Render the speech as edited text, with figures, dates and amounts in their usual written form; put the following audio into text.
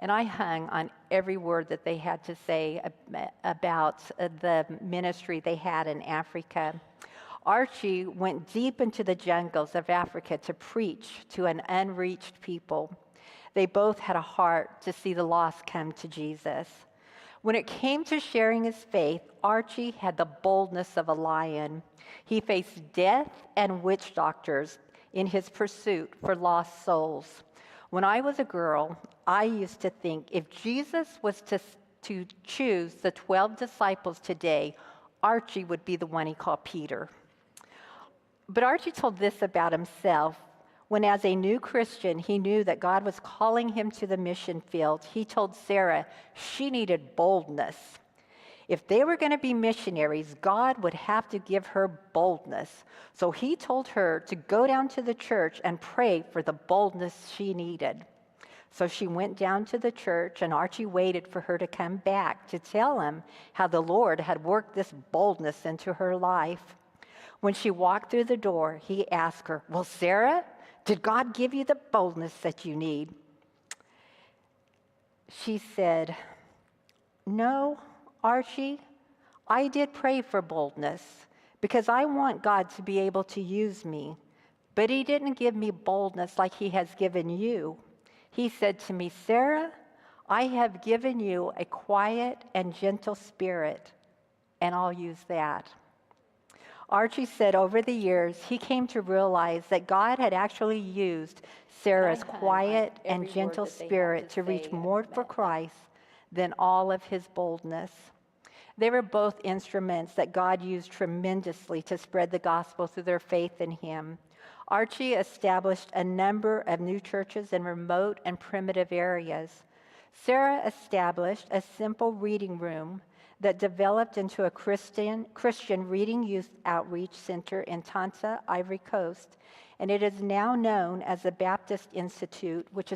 and I hung on every word that they had to say about the ministry they had in Africa. Archie went deep into the jungles of Africa to preach to an unreached people. They both had a heart to see the lost come to Jesus. When it came to sharing his faith, Archie had the boldness of a lion. He faced death and witch doctors in his pursuit for lost souls. When I was a girl, I used to think if Jesus was to choose the 12 disciples today, Archie would be the one he called Peter. But Archie told this about himself. When as a new Christian, he knew that God was calling him to the mission field, he told Sarah she needed boldness. If they were going to be missionaries, God would have to give her boldness. So he told her to go down to the church and pray for the boldness she needed. So she went down to the church, and Archie waited for her to come back to tell him how the Lord had worked this boldness into her life. When she walked through the door, he asked her, "Well, Sarah, did God give you the boldness that you need?" She said, "No, Archie, I did pray for boldness because I want God to be able to use me, but he didn't give me boldness like he has given you. He said to me, 'Sarah, I have given you a quiet and gentle spirit, and I'll use that.'" Archie said over the years, he came to realize that God had actually used Sarah's quiet and gentle spirit to reach more for Christ than all of his boldness. They were both instruments that God used tremendously to spread the gospel through their faith in him. Archie established a number of new churches in remote and primitive areas. Sarah established a simple reading room that developed into a Christian reading youth outreach center in Tanta, Ivory Coast, and it is now known as the Baptist Institute, which